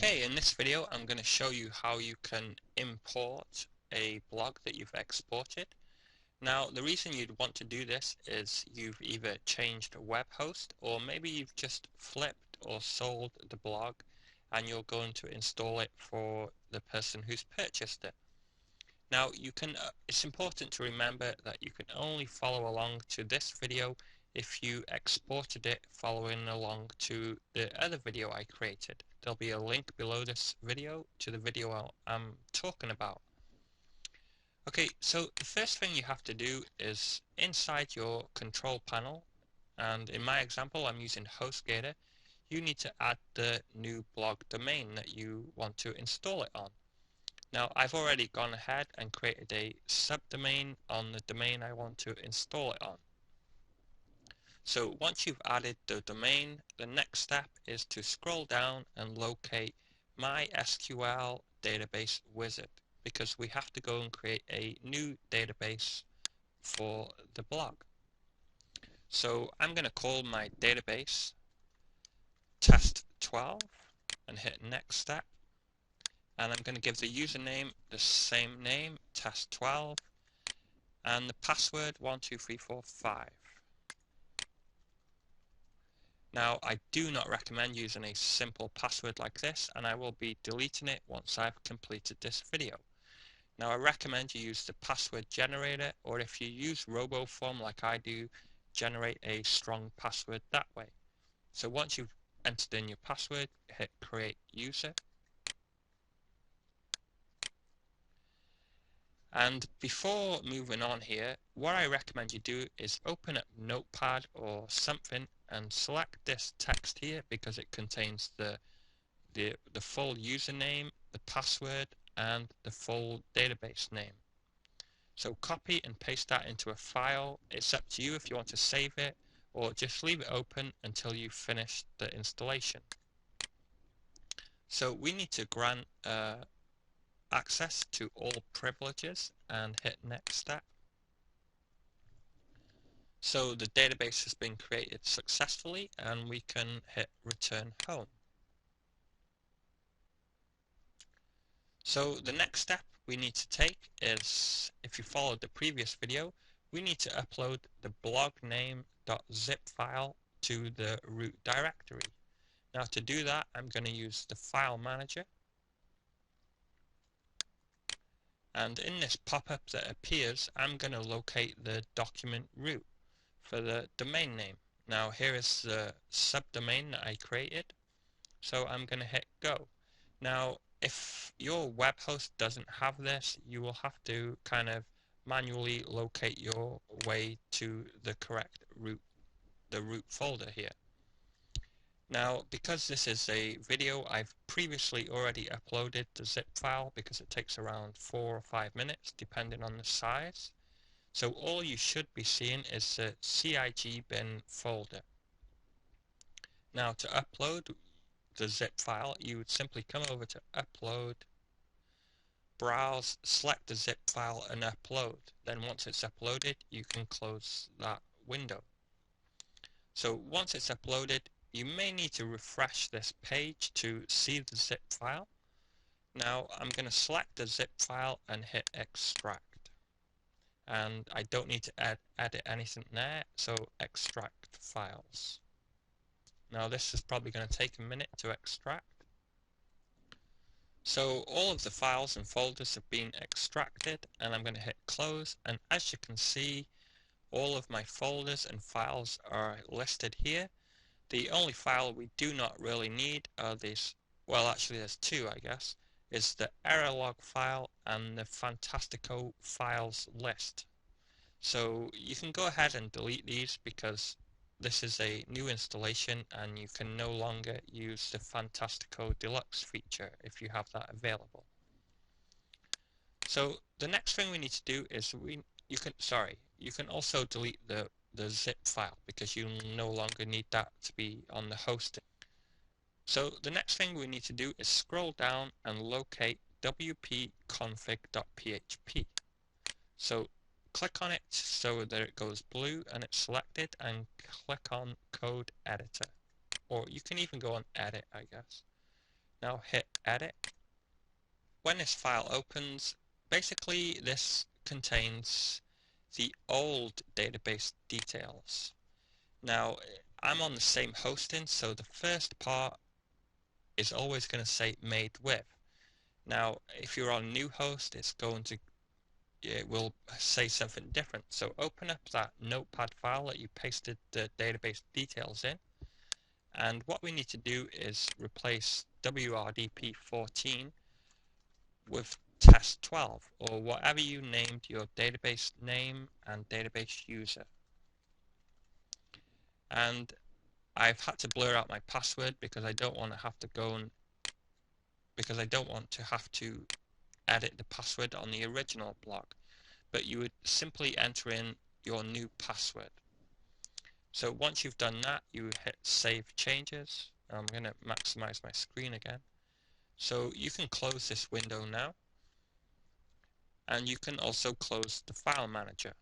Okay, in this video I'm going to show you how you can import a blog that you've exported. Now the reason you'd want to do this is you've either changed a web host or maybe you've just flipped or sold the blog and you're going to install it for the person who's purchased it. Now it's important to remember that you can only follow along to this video if you exported it following along to the other video I created. There'll be a link below this video to the video I'm talking about. Okay, so the first thing you have to do is inside your control panel, and in my example I'm using HostGator, you need to add the new blog domain that you want to install it on. Now I've already gone ahead and created a subdomain on the domain I want to install it on. So once you've added the domain, the next step is to scroll down and locate MySQL database wizard, because we have to go and create a new database for the blog. So I'm going to call my database test12 and hit next step. And I'm going to give the username the same name, test12, and the password 12345. Now I do not recommend using a simple password like this, and I will be deleting it once I've completed this video. Now I recommend you use the password generator, or if you use RoboForm like I do, generate a strong password that way. So once you've entered in your password, hit create user. And before moving on here, what I recommend you do is open up Notepad or something and select this text here, because it contains the full username, the password, and the full database name. So copy and paste that into a file. It's up to you if you want to save it or just leave it open until you finish the installation. So we need to grant access to all privileges and hit next step. So the database has been created successfully and we can hit return home. So the next step we need to take is, if you followed the previous video, we need to upload the blogname.zip file to the root directory. Now to do that, I'm going to use the file manager. And in this pop-up that appears, I'm going to locate the document root for the domain name. Now here is the subdomain that I created, so I'm going to hit go. Now if your web host doesn't have this, you will have to kind of manually locate your way to the correct root, the root folder here. Now, because this is a video, I've previously already uploaded the zip file because it takes around 4 or 5 minutes depending on the size. So all you should be seeing is the CIG bin folder. Now to upload the zip file, you would simply come over to upload, browse, select the zip file and upload. Then once it's uploaded, you can close that window. So once it's uploaded, you may need to refresh this page to see the zip file. Now I'm going to select the zip file and hit extract. And I don't need to edit anything there, so extract files. Now this is probably going to take a minute to extract. So all of the files and folders have been extracted, and I'm going to hit close, and as you can see, all of my folders and files are listed here. The only file we do not really need are these, well actually there's two I guess, is the error log file and the Fantastico files list. So you can go ahead and delete these because this is a new installation and you can no longer use the Fantastico Deluxe feature if you have that available. So the next thing we need to do is you can also delete the zip file because you no longer need that to be on the hosting. So the next thing we need to do is scroll down and locate wp-config.php. So click on it so that it goes blue and it's selected, and click on code editor, or you can even go on edit I guess. Now hit edit. When this file opens, basically this contains the old database details. Now I'm on the same hosting, so the first part is always going to say made with. Now if you're on a new host, it will say something different. So open up that notepad file that you pasted the database details in, and what we need to do is replace WRDP14 with test 12, or whatever you named your database name and database user. And I've had to blur out my password because I don't want to have to edit the password on the original blog, but you would simply enter in your new password. So once you've done that, you hit save changes. I'm going to maximize my screen again. So you can close this window now, and you can also close the file manager.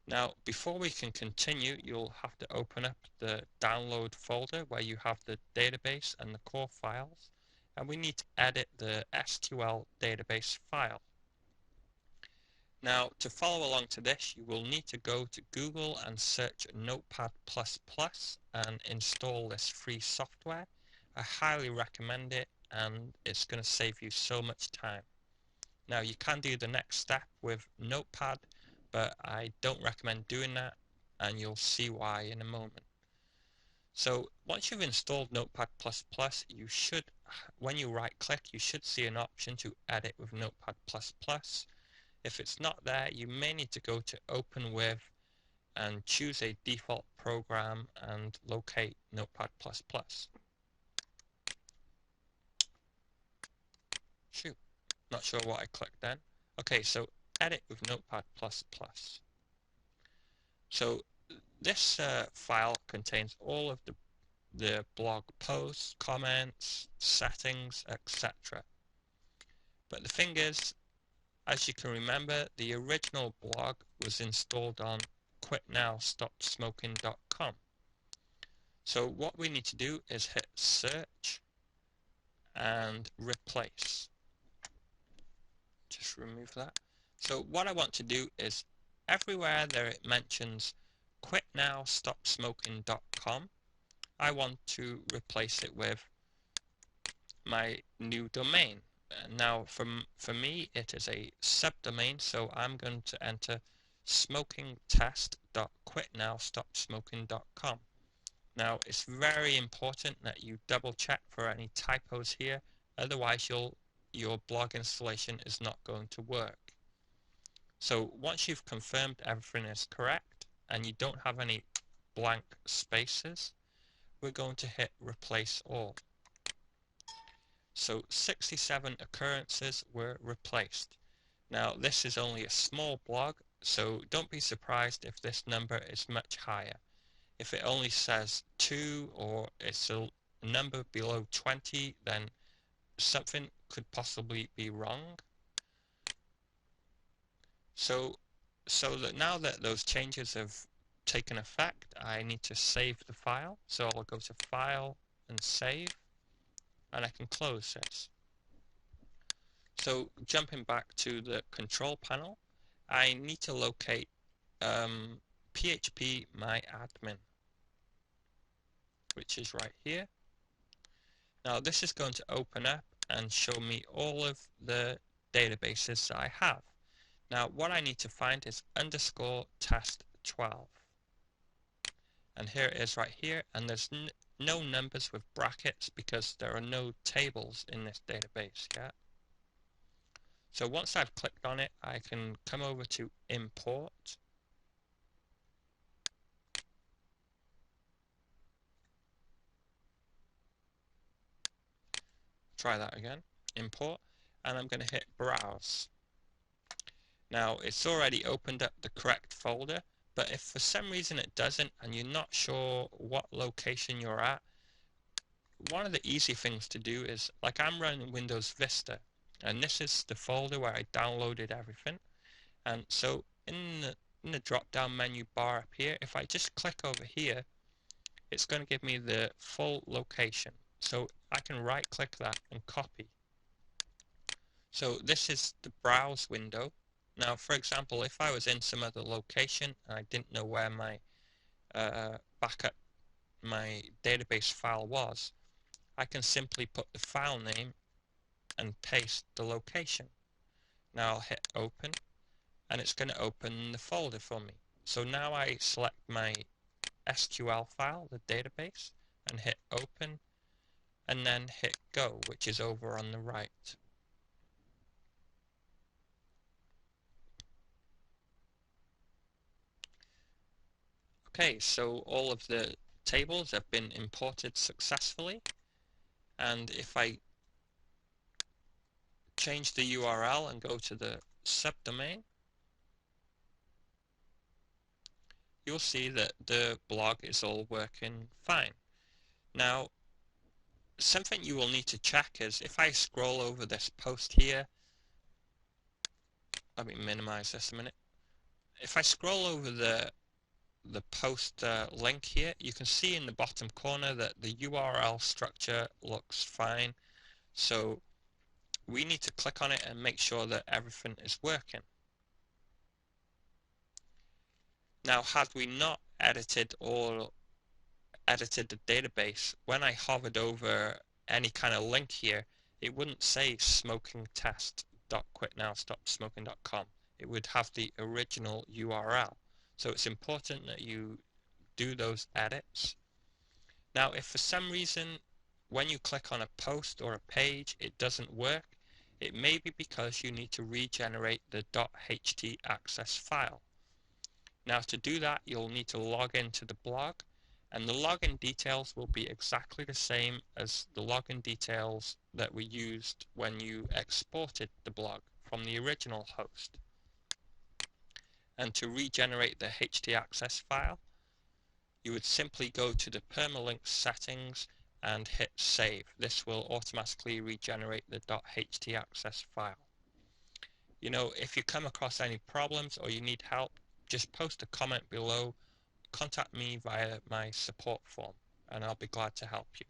Now before we can continue, you'll have to open up the download folder where you have the database and the core files, and we need to edit the SQL database file. Now to follow along to this, you will need to go to Google and search Notepad++ and install this free software. I highly recommend it, and it's going to save you so much time. Now you can do the next step with Notepad, but I don't recommend doing that, and you'll see why in a moment. So once you've installed Notepad++, you should, when you right click, you should see an option to edit with Notepad++. If it's not there, you may need to go to Open With and choose a default program and locate Notepad++. Shoot, not sure what I clicked then. Okay, so edit with Notepad++. So this file contains all of the blog posts, comments, settings, etc. But the thing is, as you can remember, the original blog was installed on quitnowstopsmoking.com. So what we need to do is hit search and replace. Just remove that. So what I want to do is everywhere there it mentions quitnowstopsmoking.com, I want to replace it with my new domain. Now for me it is a subdomain, so I'm going to enter smokingtest.quitnowstopsmoking.com. Now it's very important that you double check for any typos here, otherwise your blog installation is not going to work. So once you've confirmed everything is correct and you don't have any blank spaces, we're going to hit replace all. So 67 occurrences were replaced. Now this is only a small blog, so don't be surprised if this number is much higher. If it only says 2 or it's a number below 20, then something could possibly be wrong. So that now that those changes have taken effect, I need to save the file. So I'll go to File and Save, and I can close this. So jumping back to the control panel, I need to locate PHP my admin, which is right here. Now this is going to open up and show me all of the databases that I have. Now what I need to find is underscore test 12. And here it is right here, and there's no numbers with brackets because there are no tables in this database yet. So once I've clicked on it, I can come over to import. Try that again, import, and I'm going to hit browse. Now it's already opened up the correct folder, but if for some reason it doesn't and you're not sure what location you're at, one of the easy things to do is, like I'm running Windows Vista, and this is the folder where I downloaded everything. And so in the drop down menu bar up here, if I just click over here, it's going to give me the full location. So I can right click that and copy. So this is the browse window. Now, for example, if I was in some other location and I didn't know where my my database file was, I can simply put the file name and paste the location. Now I'll hit open and it's going to open the folder for me. So now I select my SQL file, the database, and hit open and then hit go, which is over on the right. Okay, so all of the tables have been imported successfully, and if I change the URL and go to the subdomain, you'll see that the blog is all working fine. Now, something you will need to check is if I scroll over this post here, let me minimize this a minute. If I scroll over the post link here, you can see in the bottom corner that the URL structure looks fine. So we need to click on it and make sure that everything is working. Now, had we not edited the database, when I hovered over any kind of link here, it wouldn't say smokingtest.quitnowstopsmoking.com. It would have the original URL. So it's important that you do those edits. Now, if for some reason when you click on a post or a page it doesn't work, it may be because you need to regenerate the .htaccess file. Now, to do that, you'll need to log into the blog, and the login details will be exactly the same as the login details that we used when you exported the blog from the original host. And to regenerate the htaccess file, you would simply go to the permalink settings and hit save. This will automatically regenerate the .htaccess file. You know, if you come across any problems or you need help, just post a comment below, contact me via my support form, and I'll be glad to help you.